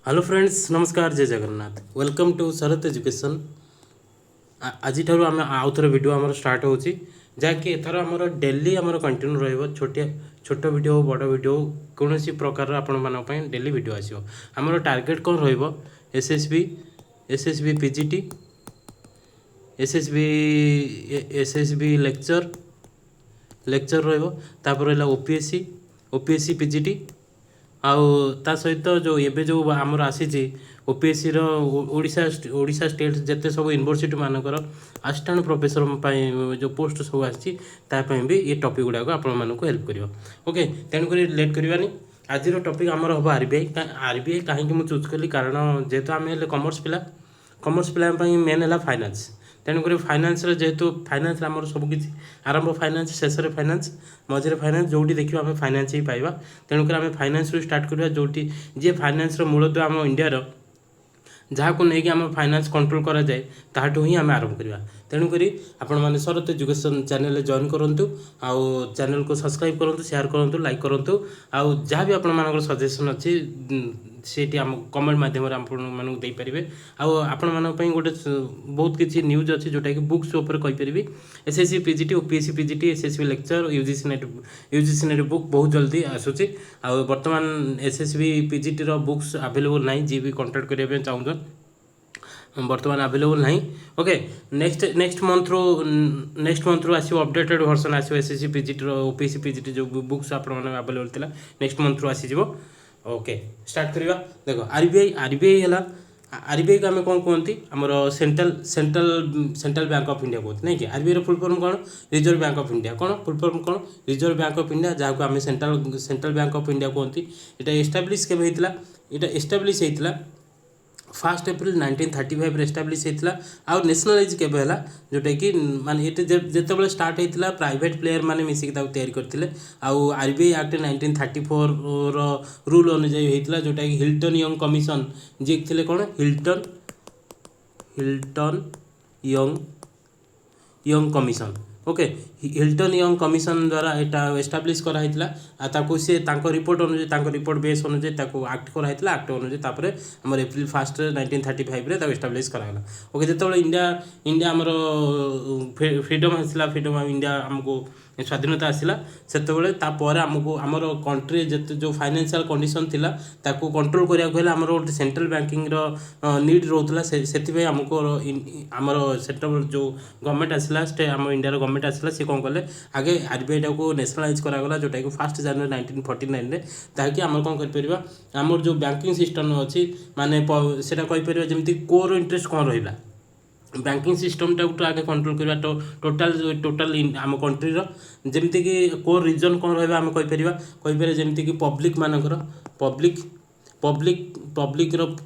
Hello friends नमस्कार जय Jagannath welcome to Sharat education. आज आम आउ थे भिड आम स्टार्ट हो जहाँकि एथर आमर डेली आमर कंटिन्यू रहिबो छोटिया छोट वीडियो बड़ वीडियो कौन प्रकार आपण मानी डेली वीडियो आसो। आमर टार्गेट कौन रहिबो SSB PGT SSB lecture lecture रहिबो तापर रहिला ओपीएससी पीजीटी आउ ता सहित जो एबे जो आमर आसी ओपीएससी ओडिशा स्टेट जिते सब यूनिवर्सिटी मानकर असिस्टेंट प्रोफेसर जो पोस्ट सब आसी भी ये टॉपिक गुड़ाक आपण हेल्प कर। ओके तेणुक लेट करवानी आज टॉपिक आमर हम आरबीआई कहीं चूज कली कारण जेहेतु आम कमर्स पिला मेन है फाइनान्स तेणुक फाइनान्स जेहेतु फाइनान्स आमर सबकि आरंभ फाइनान्स शेष फाइनान्स मझे फाइनान्स जो देखिए आम फाइनान्स ही पाइबा। तेणुक आम फाइनान्स स्टार्ट करवा जो जी फाइनान्स मूलद्व आम इंडिया जहाँ को लेकिन आम फाइनान्स कंट्रोल करा जाए ताठू ही आम आरंभ करवा। तेणुक आपण मैंने शरत एजुकेशन चैनल जॉइन करूँ आउ चैनल को सब्सक्राइब करूँ शेयर करूँ लाइक करूँ आउ जहाँ भी आपण सजेसन अच्छी सेठी आम कमेंट मध्यम आपको देपारे आपण गोटे बहुत किसी न्यूज अच्छी जोटा कि बुक्स उपर कहीपरि SSC PGT OPSC PGT SSB lecture UGC NET book बहुत जल्दी आसूसी बर्तमान एसएसबी पीजीटी बुक्स अवेलेबल ना जी भी कंटाक्ट करने चाहूँ बर्तमान अवेलेबल ना। ओके नेक्स्ट मंथ रू आसो अपडेटेड वर्सन आसो एसएससी पीजीटी ओपीएससी पीजीटी जो बुक्स अवेलेबल था नेक्स्ट मंथ रू आसीज। ओके स्टार्ट करवा देख आरबीआई है आरबीआई को आम कौन कहती आमर सेंट्रल बैंक ऑफ इंडिया कहते नहीं कि आरबीआई फुल फॉर्म कौन रिजर्व बैंक ऑफ इंडिया कौन फुल फॉर्म कौन रिजर्व बैंक ऑफ इंडिया जहाँ को आम सेंट्रल बैंक ऑफ इंडिया कहती। यहाँ एस्टाब्लीश केवे होता यहाँ एस्टाब्लीश होता 1 एप्रिल 1935 एस्टाब्लीश होता आउ नेशनलाइज केवे है जोटा कि माने जिते स्टार्ट होता प्राइवेट प्लेयर मैंने मिसिक तैयारी करते आउ आरबीआई एक्ट 1934 रूल अनुजाई होता जोटा कि हिल्टन यंग कमिशन जी थे कौन Hilton young commission. Okay Hilton young commission द्वारा यहाँ एस्टाब्लीश कराई सी रिपोर्ट बेस अनुजाई एक्ट कराई एक्ट अनुजाई आम एप्रिल 1 1935 एस्टाब्लीश कराला। ओके जो इंडिया आमर फ्रीडम आसला फ्रीडम ऑफ इंडिया आमको स्वाधीनता आसला से आमको आमर कंट्री जो फाइनेंशियल कंडीशन थिला ताकू कंट्रोल करिया आमर गोटे सेंट्रल बैंकिंग नीड रोला से आमको आमर सेंट्रल जो गवर्नमेंट आसला आम इंडिया गवर्नमेंट आसला सी कौन कले आगे आरबीआई टाको नेशनलाइज करागला जोटा कि 1 जनवरी 1949 ताकि आम कौन कर आमर जो बैंकिंग सिस्टम अच्छी माने से जमी कोर इंटरेस्ट कौन रहा बैंकिंग सिस्टम टाइम आगे कंट्रोल करवा टोटाल आम कंट्री जमती कि कोर रीजन कौन रहा आम कहीपर जमती कि पब्लिक मानकर पब्लिक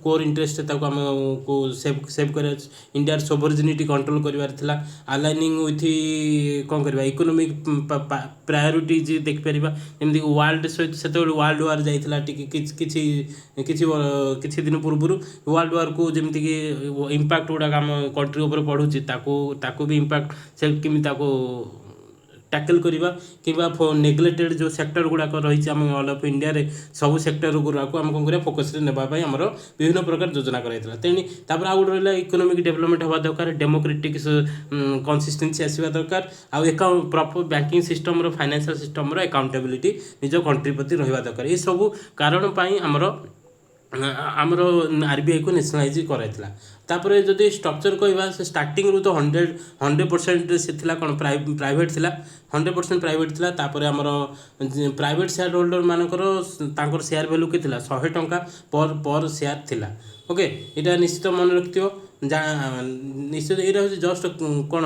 कोर इंटरेस्ट आमको सेव कर इंडिया सोभरिनिटी कंट्रोल कर अलाइनिंग विथ कौन करवा इकोनॉमिक प्रायोरिटीज देखिपर जमी वर्ल्ड सहित से वर्ल्ड वार जाइला किसी दिन पूर्व वर्ल्ड वार को जमीक इम्पैक्ट गुड़ाक आम कंट्री उपर पड़ूची ताकू भी इम्पैक्ट से किमी टैकल करवा कि नेग्लेक्टेड जो सेक्टर गुड़ाक रही आम ऑल ऑफ इंडिया रे सब सेक्टर गुड़ाक आम कौन कर फोकस नापी आमर विभिन्न प्रकार योजना कराइला तेणी तापर आउ गोटे रहा इकोनॉमिक डेवलपमेंट हवा दरकार डेमोक्रेटिक कंसिस्टेंसी आसवा दरकार आउ proper banking system financial system accountability निज कंट्री प्रति रहा दरकार ये सब कारण आमर आरबीआई को नेशनलाइज कराइला। तापर जदि स्ट्रक्चर कहवा से स्टार्टिंग रू तो 100% से थिला कौन प्राइवेट थिला 100% प्राइवेट थिला तापर आमर प्राइवेट शेयर होल्डर मानकर शेयर वैल्यू के 100 टंका पर शेयर थिला। ओके यहाँ निश्चित मन रखियो निश्चित ये जस्ट कौन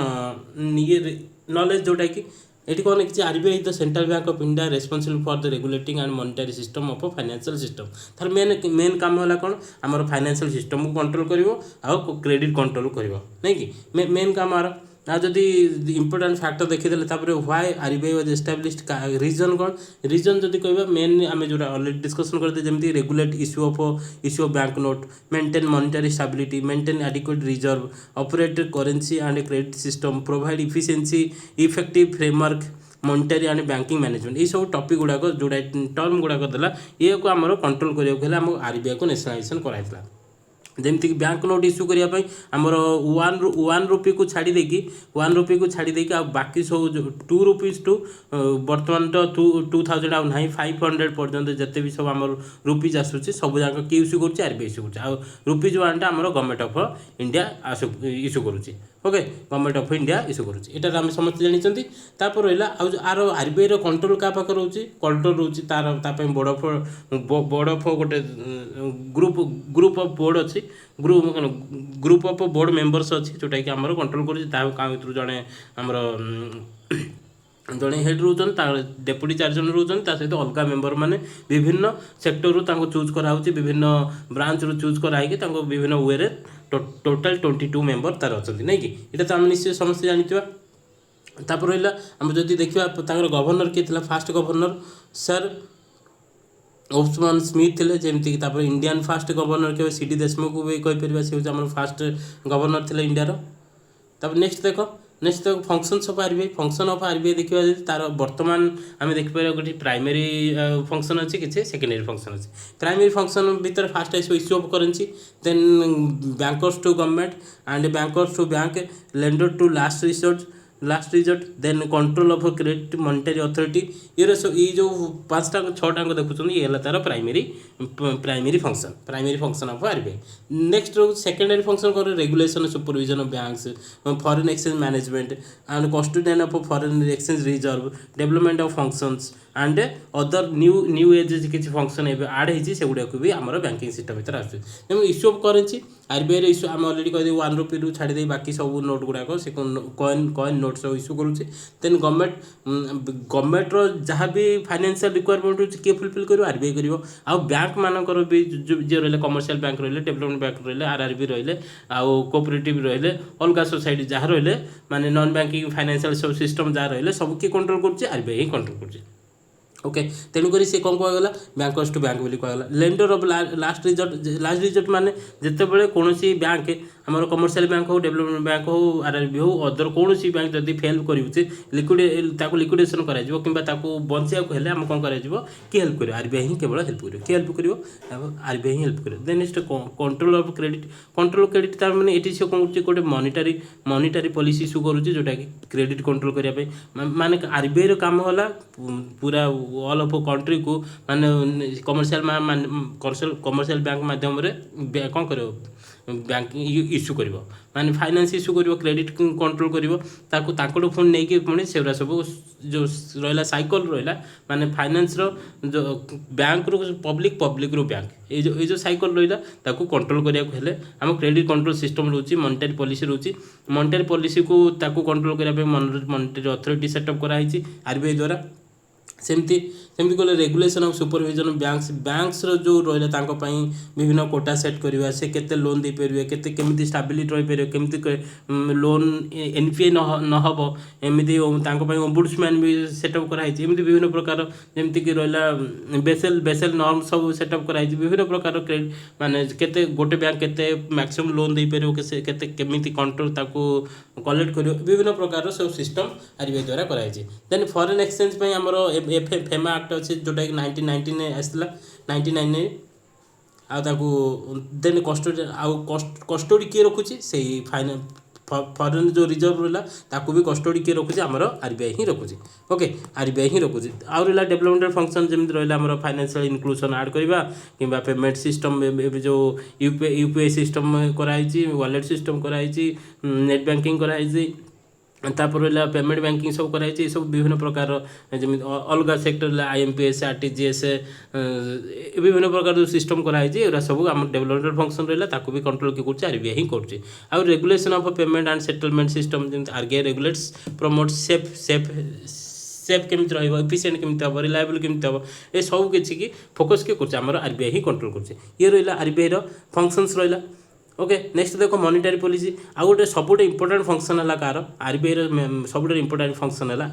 ये नॉलेज जोटा कि ये कौन कि RBI the central bank of India responsible for the regulating and monetary system of financial system तार मेन काम है कौन आमर फाइनेंशियल सिस्टम को कंट्रोल कर क्रेडिट कंट्रोल कर नहीं कि मेन काम आर ना जदि इंपोर्टेंट फैक्टर देखीदे why RBI was established reason कौन रीजन जदि कहबा मेन आम जो ऑलरेडी डिस्कशन करते जमी regulate issue of bank note maintain monetary stability maintain adequate reserve operate currency and credit system provide efficiency effective framework monetary and banking management ये सब topic गुड़ाक जोड़ा टर्म गुड़ाक देला ये को आमर कंट्रोल करने आम आरबीआई को नेशनलाइजेशन कराइला जमीक बैंक नोट इश्यू करने आमर 1 रुपी को छाड़ी देकी 1 रुपी को छाड़ी देकी आ बाकी सब 2 रुपीज टू बर्तमान तो 2000 आउ ना 500 पर्यंत जिते भी सब आम रुपीज आसूसी सब जाक किए इश्यू कर आरबीआई इश्यू कर रुपीज वानटा आम गवर्नमेंट ऑफ इंडिया इश्यू करुच्ची okay government of India issue करुच्ची एटा आम समस्त जानी तापर रहा आर आरबीआई कंट्रोल क्या पाखे रोचे कंट्रोल रोचे तार बोर्ड ऑफ गोटे ग्रुप ऑफ बोर्ड अच्छी ग्रुप ऑफ बोर्ड मेंबर्स अच्छी जोटा कि आमर कंट्रोल कर जड़े आमर जड़े हेड रोचन डेप्यूटी 4 जन रोचन सहित अलग मेंबर मैंने विभिन्न सेक्टर रू चूज कराऊँच विभिन्न ब्रांच रू चूज कराई विभिन्न वे टोटाल 22 मेंबर तार अच्छा नहीं कि ये तो आम निश्चय समस्त जानी तापर रहा आम जब देखा गवर्नर किए थे first governor sir Osborne Smith थे जमीक इंडियन फास्ट गवर्नर के सी डी देशमुख भी कहीपर से हूँ फास्ट गवर्नर थे इंडियार तब नेक्स्ट देख functions of RBI function of RBI देखा तार बर्तमान आम देखिए गोटे प्राइमरी फंक्शन अच्छी किसी सेकेंडरी फंक्शन अच्छी प्राइमरी फंक्शन भीतर first issue of currency then bankers to government and bankers to bank lender to last result then control of credit monetary authority ये सब ये जो 5टा 6टा देखुं ये तार primary function of RBI next secondary function कर regulation supervision of banks foreign exchange management and custodian of foreign exchange reserve development of functions and other new age किसी फंक्शन एवं आड होगा भी आम बैंकिंग सिस्टम भर आसूँ issue of currency RBI issue आम अलरेडी कह 1 रुपी रू छाड़ी बाकी सब नोट गुड़ाक से कॉइन नोट सब इश्यू करुचे देन गवर्नमेंट जहाँ भी फाइनेंशियल रिक्वायरमेंट हो किए फुलफिल कर आरबीआई कर आउ बैंक मानकर भी जी रहा कमर्शियल बैंक रही डेवलपमेंट बैंक रही आरआरबी रही आउ कोऑपरेटिव रही अलग सोसाइटी जहाँ रही माने नॉन बैंकिंग फाइनेंशियल सब सिस्टम जहाँ रही सब किए कंट्रोल कर आरबीआई ही कंट्रोल कर ओके तेणुक सी कौन कहगला बैंकर्स टू बैंक बोली कहगला लेंडर ऑफ लास्ट रिजल्ट माने जितेबाला कौन बैंक आमर कमर्शियल बैंक हो डेवलपमेंट बैंक हो आरआरबी हो अदर कौन बैंक जब फेल कर लिक्विडेसन कर बचाया हेल्ले आम कौन कर हेल्प कर आरबीआई ही केवल हेल्प कर हेल्प कर आरबीआई ही हेल्प कर then next control of credit तार मैंने ये से कौन गोटे मॉनिटरी पॉलिसी इश्यू करुच्ची जोटा कि क्रेडिट कंट्रोल करने माने आरबीआई काम है पूरा ऑल ऑफ कंट्री को माने कमर्शियल बैंक माध्यम कौन कर बैंकिंग इश्यू कर माने फाइनेंस इश्यू कर क्रेडिट कंट्रोल कर फोन नहीं पुणी से सब जो रहा साइकिल रहा माने फाइनेंस जो बैंक रू पब्लिक रू बैंक ये जो साइकिल रहा कंट्रोल करने आम क्रेडिट कंट्रोल सिस्टम रोचे मॉनिटरी पॉलिसी रोचे मॉनिटरी पॉलिसी को कंट्रोल करने मॉनिटरी अथॉरिटी सेटअप कराई आरबीआई द्वारा सेमती कहले रेगुलेशन ऑफ सुपरविजन बैंक्स जो रहा विभिन्न कोटा सेट करवा से केते लोन दे परिवे केते केमिति स्टेबिलिटी रही परिवे केमिति लोन एनपीए न हबो एमिति ओम्बुड्समैन भी सेटअप कराई एमिति विभिन्न प्रकार जेमति कि रहा बेसेल नॉर्म सब सेटअप कराई विभिन्न प्रकार क्रेडिट माने केते गोटे बैंक केते मैक्सिमम लोन दे परिवे केते केमिति कंट्रोल ताको कलेक्ट करियो विभिन्न प्रकार सब सिस्टम आरबीआई द्वारा कराई देन फॉरेन एक्सचेंज पे हमरो फेमा एक्ट अच्छे जोटा कि 1919 आसला 1999 देन कस्टोडी किए रखुची से फॉरेन जो रिजर्व रहा भी कस्टोडी किए रखुचे आमर आरबीआई ही रखुची ओके आरबीआई ही रखुची आउ रहा डेवलपमेंट फंक्शन जमी रहा आमर फाइनेंशियल इनक्लूजन ऐड करवा कि पेमेंट सिस्टम जो यूपीआई सिस्टम कराई वॉलेट सिस्टम कराई नेट बैंकिंग कराई तापर रहा पेमेंट बैंकिंग सब कराई सब विभिन्न प्रकार जमी अलग सेक्टर आईएमपीएस आरटीजीएस विभिन्न प्रकार जो सिस्टम कराई सब आम डेवलपमेंट फंक्शन रहा भी कंट्रोल किए कर आरबीआई ही कर आउ regulation of payment and settlement system जमी आरबीआई रेगुलेट्स प्रमोट सेफ केमी रफिसीयंट केमी हम रिलायबल केमी हम ये सब किसी की फोकस किए कर आरबीआई ही कंट्रोल कर ये रहा आरबीआई फंक्शंस रहा ओके नेक्स्ट देखो मॉनिटरी पॉलिसी आउ गोटे सबुठ इंपोर्टेंट फंक्शन है कार आरबीआई सबुठ इंपोर्टेंट फंक्शन है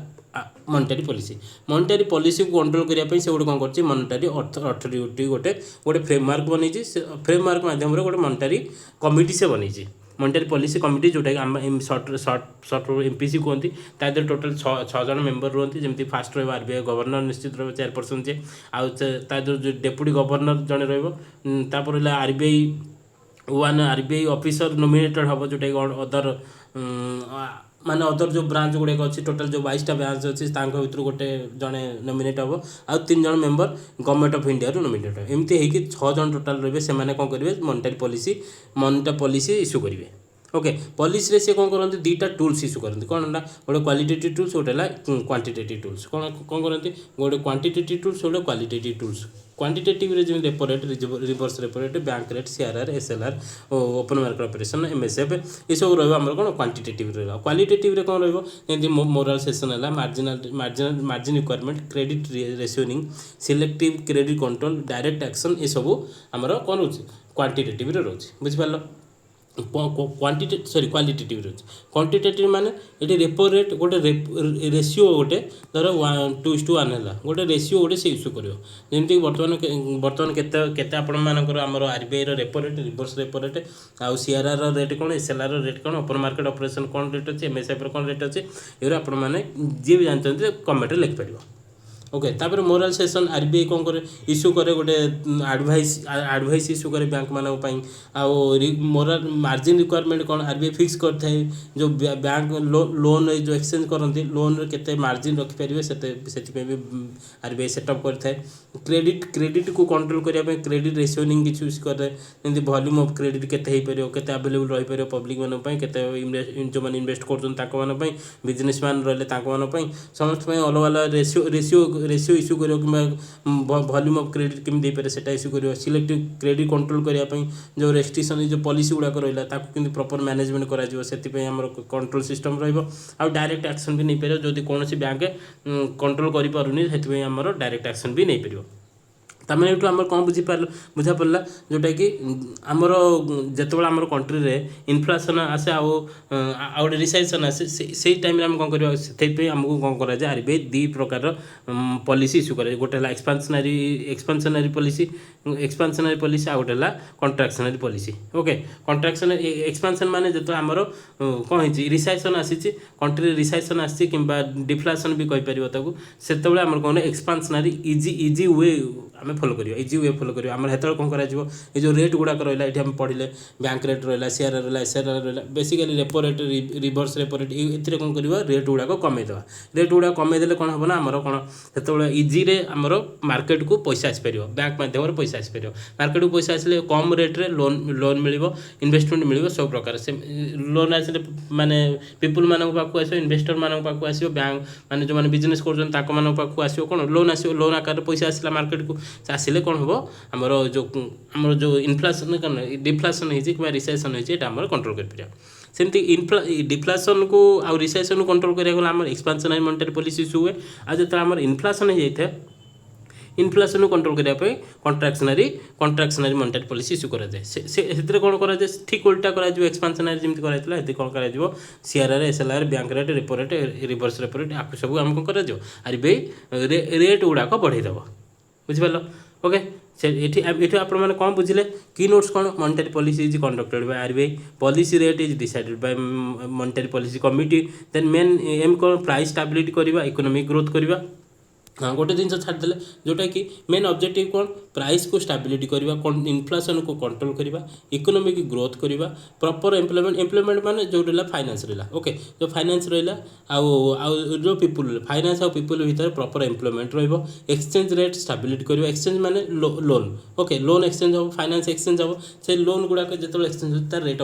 मॉनिटरी पॉलिसी को कंट्रोल करने से गोटे कौन कर मॉनिटरी अथॉरिटी गोटे फ्रेमवर्क बनी फ्रेमवर्क माध्यम गोटे मॉनिटरी कमिटी से बनी मॉनेटरी पॉलिसी कमिटी जोटा कि आम सर्ट एमपीसी कहते तादर टोटाल 6 जन मेंबर रुहति जमी फास्ट रहा आरबीआई गवर्नर निश्चित रहा चेयरपर्सन जे आदर जो डेप्यूटी गवर्नर जड़े रही RBI one RBI officer nominated हम जोटा कि अदर माने अदर जो ब्रांच गुड़ाक अच्छी टोटाल जो 22टा ब्रांच अच्छी भर गोटे जड़े नॉमिनेट हम आउ 3 जन मेंबर गवर्नमेंट ऑफ इंडिया रू नॉमिनेट हम एमती होगी 6 जन टोटाल रही से कौन करेंगे मॉनेटरी पॉलिसी इश्यू करेंगे ओके पॉलिसी रे से कौन करते दुईटा टूल्स इश्यू करते कौन है गोटे क्वालिटेटिव टूल्स गोटे क्वांटिटेटिव टूल्स कौन कौन करते गोटे क्वांटिटेटिव टूल्स गोटे क्वालिटेटिव टूल्स क्वांटिटेटिव रे जो repo rate reverse repo rate bank rate CRR SLR open market operation MSF ये सब रहा कौन क्वांटिटेटिव रहा क्वालिटेटिव रे कौन रही मोराल सेशन है margin requirement credit rationing selective credit control direct action ये सब आमर कौन रोचे क्वांटिटेटिव रे रोचे बुझिपार क्वालिटेटिव रोचे क्वांटिटेटिव माने ये रेपो रेट गोटे रेशियो गोटे धर 2:1 है गोटे रेशियो गोटे से इश्यू कर जमीक बर्तमान केते आपण मानकर आमर RBI repo rate reverse repo rate आउ सीआरआर रेट कौन एसएलआर रेट कौन ओपन मार्केट ऑपरेशन कौन रेट अच्छे एमएसएफ कौन रेट अच्छे ये आपण मैंने जी भी जानते कमेंट लिखिपर ओके तापर मोराल सेशन आरबीआई कौन करे इश्यू करे गोटे एडवाइस इश्यू करे बैंक मान मोराल मार्जिन रिक्वायरमेंट कौन आरबीआई फिक्स करता है जो बैंक लोन जो एक्सचेंज करती लोन केते मार्जिन रखिपारे से भी आरबीआई सेटअप करता है क्रेडिट को कंट्रोल करने क्रेडिट रेशियोनिंग किसी यूज करे जमी वॉल्यूम ऑफ क्रेडिट केते केते अवेलेबल रही पारे पब्लिक मानक जो मैंने इन्वेस्ट कर बिजनेस मैन रही समस्त अलग अलग रेशियो इश्यू कर वॉल्यूम ऑफ क्रेडिट केमी देपारे सेटा इश्यू कर सिलेक्टिव क्रेडिट कंट्रोल करने जो रेस्ट्रिक्शन जो पॉलिसी गुड़ाक रहा कि प्रॉपर मैनेजमेंट कर कंट्रोल सिस्टम रहा डायरेक्ट एक्शन भी नहीं पार जदि कौन बैंक कंट्रोल कर डायरेक्ट एक्शन भी नहीं पार तमें ये आम कौन बुझा पड़ा जोटा कि आमर जिते आम कंट्री में इनफ्लेसन आसे आउे रिसेसन आसे से टाइम आम कौन करवा से आमको कौन कराए आरबीआई 2 प्रकार पॉलिसी इश्यू करे गोटे एक्सपांसनरी पॉलिसी आउ गोटे कंट्राक्शनरी पॉलिसी ओके कंट्राक्शन एक्सपांसन माने जो आमर कौन है रिसेसन आसी कंट्री रिसेसन आसी कि डिफ्लेसन भी कहीपर से आम कौन एक्सपांसनरी इजी वे आम फॉलो करियो इजी वे फॉलो करियो आमर हेतल कोन करा जिवो ए जो रेट गुडा रहला एठी हम पढिले बैंक रेट रहला सीआरआर रहला एसआरआर रहला basically repo rate reverse repo rate एथिरे कोन करिवो रेट गुडा को कमे देबा रेट गुडा कमे देले कोन हबना आमर कोन हेतले इजी रे आमर मार्केट को पैसा आसी परियो बैंक माध्यम रे पैसा आसी परियो मार्केट को पैसा आसीले कम रेट रे लोन मिलिबो इन्वेस्टमेंट मिलिबो सब प्रकार से लोन आसीले माने पीपल मानक पाकु आसीबो इन्वेस्टर मानक पाकु आसीबो बैंक माने जो माने बिजनेस करजन ताको मानक पाकु आसीबो कोन लोन आसीबो लोन आकार पैसा आसीला मार्केट को आसिले कौन हम आमर जो इनफ्लेसन कौन डिफ्लेसन हो रिसेसन होमर कंट्रोल कर सेमती डिफ्लेसन को आउ रिसेसन कंट्रोल करा आम एक्सपांसनरी मॉनेटरी पॉलिसी इश्यू हुए आज जो आम इनफ्लेसन हो जाए इनफ्लेसन को कंट्रोल करने कंट्राक्शनरी मॉनेटरी पॉलिसी इश्यू कराए से कौन कराए ठीक उल्टा कर एक्सपांसनरी जमी कराई कौन कर CRR SLR bank rate repo rate reverse repo rate आपको सब आम कौन कर आरबीआई रेट गुड़ाक बढ़ईदेव बुझिपार ओके से ये आप कौन बुझे की नोट्स कौन monetary policy is conducted by RBI policy rate is decided by monetary policy committee then main aim कौन प्राइस स्टेबिलिटी करवा इकोनॉमिक ग्रोथ करवा हाँ गोटे जिन छाड़दे जोटा कि मेन ऑब्जेक्टिव कौन प्राइस को स्टेबिलिटी करवा इनफ्लेशन को कंट्रोल करवा इकोनॉमिक ग्रोथ करवा प्रॉपर एम्प्लॉयमेंट माने जो रहा फाइनेंस रहा ओके जो फाइनेंस रहा जो पीपुल फाइनेंस आउ पीपुल भीतर प्रॉपर एम्प्लॉयमेंट रहिबो एक्सचेंज रेट स्टेबिलिटी करवा एक्सचेंज माने लोन ओके लोन एक्सचेंज हम फाइनेंस एक्सचेंज हम से लोन गुड़ाक जो एक्सचेंज हो तार रेट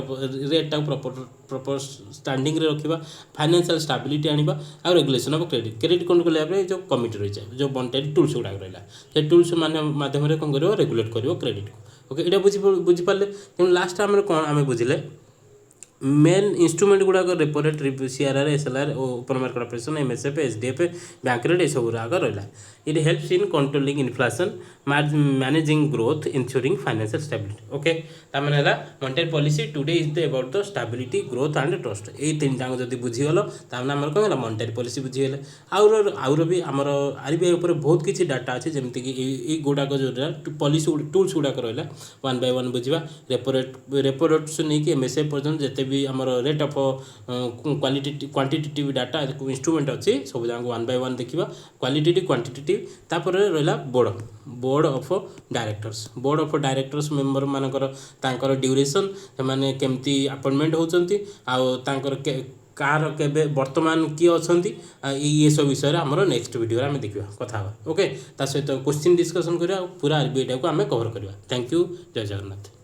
प्रॉपर स्टैंडिंग रे रखा फाइनेंशियल स्टेबिलिटी आनिबा आ रेगुलेशन ऑफ क्रेडिट कंट्रोल करने जो कमिटी रही है जो मॉनेटरी टूल्स गुड़ाक रहा से टूल्स माध्यम कौन कर रेगुलेट कर क्रेडिट को ओके ये बुझिपारे तेणु लास्ट आम कौन आम बुझे मेन इन्स्ट्रुमेंट गुड़ाक repo rate CRR SLR open market operation MSF SDF bank rate सब गुड़ाक रहा it helps in controlling inflation managing growth insuring financial stability okay ताମାନେ ହେଲା monetary policy today is the about the stability growth and trust a तीन टाक जब बुझीगल ताମାନେ आमर कौन है मॉनेटरी पॉलिसी बुझीगले आउर भी आमर आरबीआई ऊपर बहुत किसी डाटा अच्छे जमीक ये गुड़ाक जो पॉलिसी टूल्स गुड़ाक रहा वन बाय वन बुझा रेपो रेट से नहीं एमएसएफ पर्यटन जिते भी आमर rate of quantitative data instrument अच्छी सब जगह वन बाय वन देखा क्वालिटेटिव क्वांटिटेटिव तापर रहा बोर्ड ऑफ डायरेक्टर्स मेंबर मानकर तांकर ड्यूरेशन से केमती अपॉइंटमेंट होचंती आउ तांकर कार केबे वर्तमान किए अच्छी ये सब विषय आमर नेक्स्ट वीडियो आम देखा कथा ओके ता सहित क्वेश्चन डिस्कसन करिया पूरा आरबीआई को आम कवर करिया थैंक यू जय जगन्नाथ।